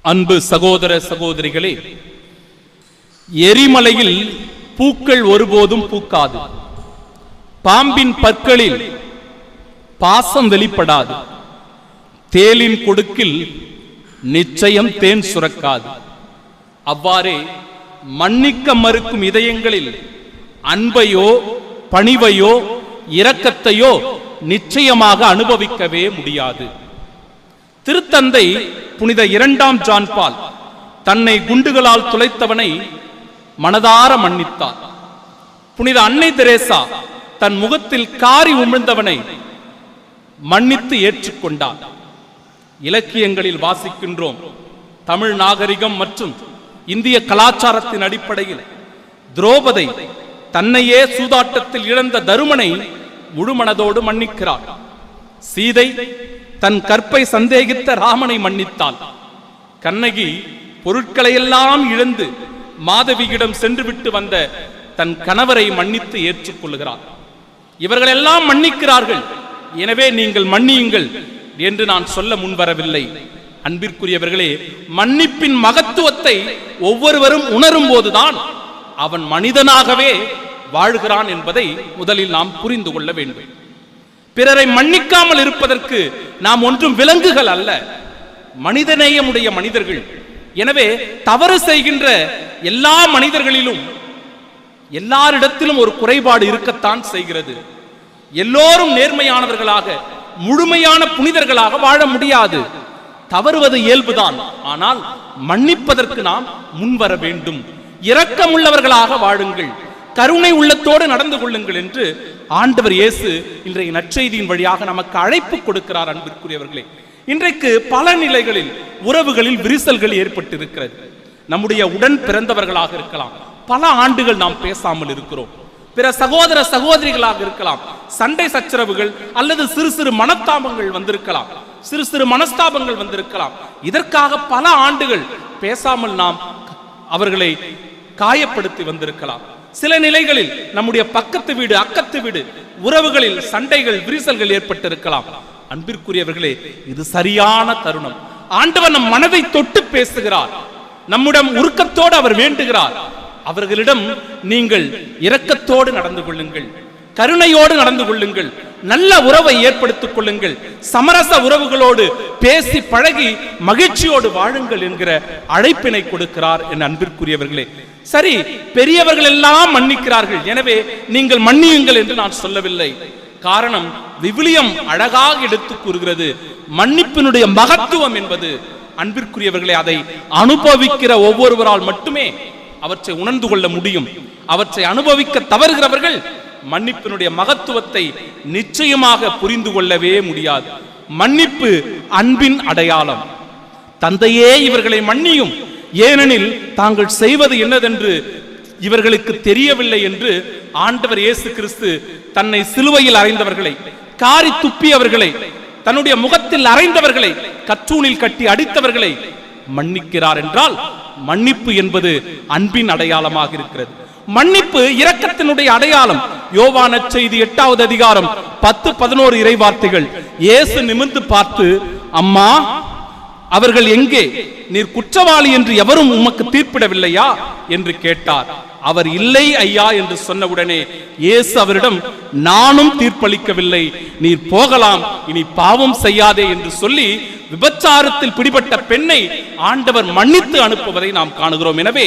அன்பு சகோதர சகோதரிகளே, எரிமலையில் பூக்கள் ஒருபோதும் பூக்காது. பாம்பின் பற்களில் பாசம் வெளிப்படாது. தேலின் கொடுக்கில் நிச்சயம் தேன் சுரக்காது. அவ்வாறே மன்னிக்க மறுக்கும் இதயங்களில் அன்பையோ பணிவையோ இரக்கத்தையோ நிச்சயமாக அனுபவிக்கவே முடியாது. திருத்தந்தை புனித 2ஆம் ஜான் பால் தன்னை குண்டுகளால் துளைத்தவனை மனதார மன்னித்தார். புனித அன்னை தெரேசா தன் முகத்தில் காரி உமிழ்ந்தவனை மன்னித்து ஏற்றுக்கொண்டார். இலக்கியங்களில் வாசிக்கின்றோம், தமிழ் நாகரிகம் மற்றும் இந்திய கலாச்சாரத்தின் அடிப்படையில் திரௌபதி தன்னையே சூதாட்டத்தில் இழந்த தருமனை முழுமனதோடு மன்னிக்கிறார். சீதை தன் கற்பை சந்தேகித்த ராமனை மன்னித்தாள். கண்ணகி பொருட்களை எல்லாம் இழந்து மாதவியிடம் சென்று விட்டு வந்த தன் கணவரை மன்னித்து ஏற்றுக்கொள்கிறார். இவர்கள் எல்லாம் மன்னிக்கிறார்கள், எனவே நீங்கள் மன்னியுங்கள் என்று நான் சொல்ல முன்வரவில்லை. அன்பிற்குரியவர்களே, மன்னிப்பின் மகத்துவத்தை ஒவ்வொருவரும் உணரும் போதுதான் அவன் மனிதனாகவே வாழ்கிறான் என்பதை முதலில் நாம் புரிந்து கொள்ள வேண்டும். பிறரை மன்னிக்காமல் இருப்பதற்கு நாம் ஒன்றும் விலங்குகள் அல்ல, மனிதநேயமுடைய மனிதர்கள். எனவே தவறு செய்கின்ற எல்லா மனிதர்களிலும் எல்லாரிடத்திலும் ஒரு குறைபாடு இருக்கத்தான் செய்கிறது. எல்லோரும் நேர்மையானவர்களாக முழுமையான புனிதர்களாக வாழ முடியாது. தவறுவது இயல்புதான், ஆனால் மன்னிப்பதற்கு நாம் முன்வர வேண்டும். இரக்கமுள்ளவர்களாக வாழுங்கள், கருணை உள்ளத்தோடு நடந்து கொள்ளுங்கள் என்று ஆண்டவர் இயேசு இன்றைய நற்செய்தியின் வழியாக நமக்கு அழைப்பு கொடுக்கிறார். அன்பிற்குரியவர்களே, இன்றைக்கு பல நிலைகளில் உறவுகளில் விரிசல்கள் ஏற்பட்டிருக்கிறது. நம்முடைய உடன் பிறந்தவர்களாக இருக்கலாம், பல ஆண்டுகள் நாம் பேசாமல் இருக்கிறோம். பிற சகோதர சகோதரிகளாக இருக்கலாம், சண்டை சச்சரவுகள் அல்லது சிறு சிறு மனஸ்தாபங்கள் வந்திருக்கலாம், சிறு சிறு மனஸ்தாபங்கள் வந்திருக்கலாம். இதற்காக பல ஆண்டுகள் பேசாமல் நாம் அவர்களை காயப்படுத்தி வந்திருக்கலாம். சில நிலைகளில் நம்முடைய பக்கத்து வீடு அக்கத்து வீடு உறவுகளில் சண்டைகள் விரிசல்கள் ஏற்பட்டிருக்கலாம். அன்பிற்குரியவர்களே, இது சரியான தருணம். ஆண்டவர் நம் மனதை தொட்டு பேசுகிறார், நம்முடைய உருக்கத்தோடு அவர் வேண்டுகிறார். அவர்களிடம் நீங்கள் இரக்கத்தோடு நடந்து கொள்ளுங்கள், கருணையோடு நடந்து கொள்ளுங்கள், நல்ல உறவை ஏற்படுத்திக் கொள்ளுங்கள், சமரச உறவுகளோடு பேசி பழகி மகிழ்ச்சியோடு வாழுங்கள் என்கிற அழைப்பினை கொடுக்கிறார். என் அன்பிற்குரியவர்களே, சரி, பெரியவர்கள் எல்லாம் மன்னிக்கிறார்கள், எனவே நீங்கள் மன்னியுங்கள் என்று நான் சொல்லவில்லை. காரணம், விவிலியம் அழகாக எடுத்து கூறுகிறது, மன்னிப்பினுடைய மகத்துவம் என்பது. அன்பிற்குரியவர்களே, அதை அனுபவிக்கிற ஒவ்வொருவரால் மட்டுமே அவற்றை உணர்ந்து கொள்ள முடியும். அவற்றை அனுபவிக்க தவறுகிறவர்கள் மன்னிப்பினுடைய மகத்துவத்தை நிச்சயமாக புரிந்து கொள்ளவே முடியாது. மன்னிப்பு அன்பின் அடையாளம். தந்தையே இவர்களை மன்னியும், ஏனெனில் தாங்கள் செய்வது என்னதென்று இவர்களுக்கு தெரியவில்லை என்று ஆண்டவர் இயேசு கிறிஸ்து தன்னை சிலுவையில் அறைந்தவர்களை, காரி துப்பியவர்களை, தன்னுடைய முகத்தில் அறைந்தவர்களை, கற்றூணில் கட்டி அடித்தவர்களை மன்னிக்கிறார் என்றால் மன்னிப்பு என்பது அன்பின் அடையாளமாக இருக்கிறது. மன்னிப்பு இரக்கத்தினுடைய அடையாளம். யோவான் நற்செய்தி 8வது அதிகாரம் 10-11 இறைவார்த்தைகள். இயேசு நிமிர்ந்து பார்த்து, அம்மா, அவர்கள் எங்கே? நீர் குற்றவாளி என்று எவரும் உமக்கு தீர்ப்பிடவில்லையா என்று கேட்டார். அவர் இல்லை ஐயா என்று சொன்னவுடனே இயேசு அவரிடம், நானும் தீர்ப்பளிக்கவில்லை, நீர் போகலாம், இனி பாவம் செய்யாதே என்று சொல்லி விபச்சாரத்தில் பிடிபட்ட பெண்ணை ஆண்டவர் மன்னித்து அனுப்புவதை நாம் காணுகிறோம். எனவே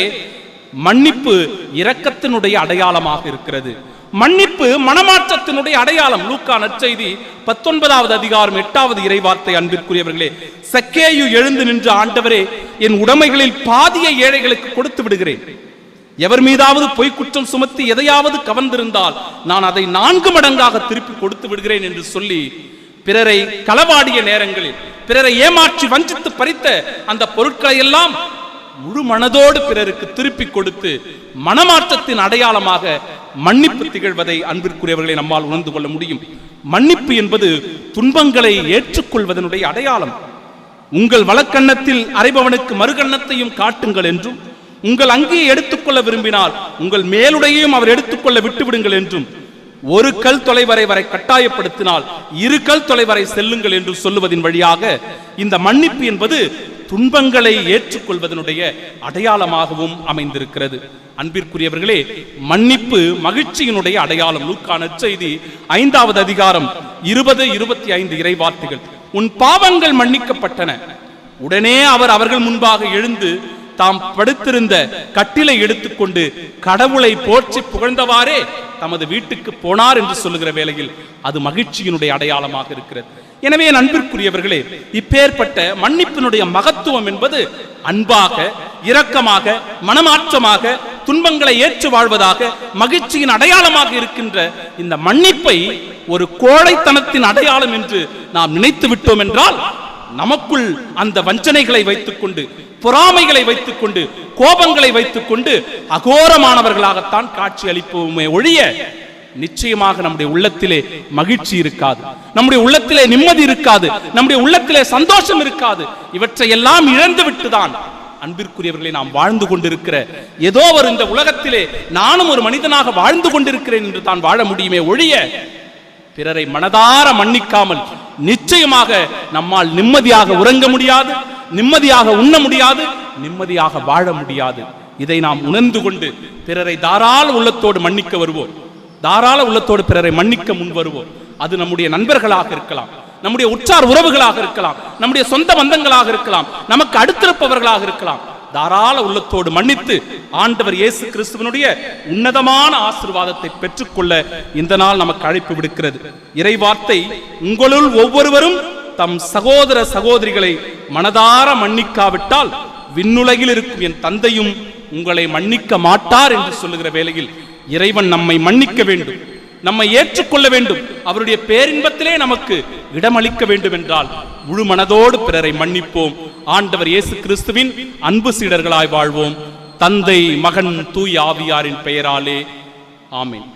மன்னிப்பு இரக்கத்தினுடைய அடையாளமாக இருக்கிறது. மன்னிப்பு மனமாற்றத்தினுடைய அடையாளம். லூக்கா நற்செய்தி 19வது அதிகாரம் 8வது இறைவார்த்தை. அன்பிற்குரியவர்களே, சக்கேயு எழுந்து நின்று, ஆண்டவரே, என் உடைமைகளில் பாதியை ஏழைகளுக்கு கொடுத்து விடுகிறேன். எவர் மீதாவது பொய் குற்றம் சுமத்தி எதையாவது கவர்ந்திருந்தால் நான் அதை 4 மடங்காக திருப்பி கொடுத்து விடுகிறேன் என்று சொல்லி பிறரை களவாடிய நேரங்களில், பிறரை ஏமாற்றி வஞ்சித்து பறித்த அந்த பொருட்களை எல்லாம் முழு மனதோடு பிறருக்கு திருப்பி கொடுத்து மனமாற்றத்தின் அடையாளமாக மன்னிப்பு திகழ்வதை அன்பிற்குரியவர்களை நம்மால் உணர்ந்து கொள்ள முடியும். மன்னிப்பு என்பது துன்பங்களை ஏற்றுக்கொள்வதனுடைய அடையாளம். உங்கள் வலக்கண்ணத்தில் அறைபவனுக்கு மறுகண்ணத்தையும் காட்டுங்கள் என்றும், உங்கள் அங்கியை எடுத்துக்கொள்ள விரும்பினால் உங்கள் மேலுடையையும் அவர் எடுத்துக்கொள்ள விட்டுவிடுங்கள் என்றும், ஒரு கல் தொலைவரை வரை கட்டாயப்படுத்தினால் 2 கல் தொலைவரை செல்லுங்கள் என்று சொல்லுவதின் வழியாக இந்த மன்னிப்பு என்பது துன்பங்களை ஏற்றுக்கொள்வதனுடைய அடையாளமாகவும் அமைந்திருக்கிறது. அன்பிற்குரியவர்களே, மன்னிப்பு மகிழ்ச்சியினுடைய அடையாளம். லூக்கா நற்செய்தி 5வது அதிகாரம் 20-25 இறைவார்த்தைகள். உன் பாவங்கள் மன்னிக்கப்பட்டன. உடனே அவர் அவர்கள் முன்பாக எழுந்து தாம் படுத்திருந்த கட்டிலை எடுத்துக்கொண்டு கடவுளை போற்றி புகழ்ந்தவாறே தமது வீட்டுக்கு போனார் என்று சொல்லுகிற வேளையில் அது மகிழ்ச்சியினுடைய அடையாளமாக இருக்கிறது. எனவே என் அன்பிற்குரியவர்களே, இப்பேற்பட்ட மன்னிப்பினுடைய மகத்துவம் என்பது அன்பாக, இரக்கமாக, மனமாற்றமாக, துன்பங்களை ஏற்று வாழ்வதாக, மகிழ்ச்சியின் அடையாளமாக இருக்கின்ற இந்த மன்னிப்பை ஒரு கோழைத்தனத்தின் அடையாளம் என்று நாம் நினைத்து விட்டோம் என்றால், நமக்குள் அந்த வஞ்சனைகளை வைத்துக் கொண்டு, பொறாமைகளை வைத்துக் கொண்டு, கோபங்களை வைத்துக் கொண்டு அகோரமானவர்களாகத்தான் காட்சி அளிப்போமே ஒழிய நிச்சயமாக நம்முடைய உள்ளத்திலே மகிழ்ச்சி இருக்காது, நம்முடைய உள்ளத்திலே நிம்மதி இருக்காது, நம்முடைய உள்ளத்திலே சந்தோஷம் இருக்காது. இவற்றை எல்லாம் இழந்து விட்டுதான் அன்பிற்குரியவர்களை நாம் வாழ்ந்து கொண்டிருக்கிற ஏதோ ஒரு இந்த உலகத்திலே நானும் ஒரு மனிதனாக வாழ்ந்து கொண்டிருக்கிறேன் என்று தான் வாழ முடியுமே ஒழிய பிறரை மனதார மன்னிக்காமல் நிச்சயமாக நம்மால் நிம்மதியாக உறங்க முடியாது, நிம்மதியாக உண்ண முடியாது, நிம்மதியாக வாழ முடியாது. இதை நாம் உணர்ந்து கொண்டு பிறரை தாராள உள்ளத்தோடு மன்னிக்க வருவோம், தாராள உள்ளத்தோடு பிறரை மன்னிக்க முன் வருவோம். அது நம்முடைய நண்பர்களாக இருக்கலாம், நம்முடைய உற்றார் உறவுகளாக இருக்கலாம், நம்முடைய சொந்த பந்தங்களாக இருக்கலாம், நமக்கு அடுத்திருப்பவர்களாக இருக்கலாம். தாராள உள்ளத்தோடு மன்னித்து ஆண்டவர் இயேசு கிறிஸ்துவனுடைய உன்னதமான ஆசீர்வாதத்தை பெற்றுக்கொள்ள இந்த நாள் நமக்கு அழைப்பு விடுக்கிறது. இறைவார்த்தை, உங்களுள் ஒவ்வொருவரும் தம் சகோதர சகோதரிகளை மனதார மன்னிக்காவிட்டால் விண்ணுலகில் இருக்கும் என் தந்தையும் உங்களை மன்னிக்க மாட்டார் என்று சொல்லுகிற வேளையில் இறைவன் நம்மை மன்னிக்க வேண்டும், நம்மை ஏற்றுக்கொள்ள வேண்டும், அவருடைய பேரின்பத்திலே நமக்கு இடமளிக்க வேண்டும் என்றால் முழு மனதோடு பிறரை மன்னிப்போம். ஆண்டவர் இயேசு கிறிஸ்துவின் அன்பு சீடர்களாய் வாழ்வோம். தந்தை, மகன், தூய ஆவியாரின் பெயராலே ஆமென்.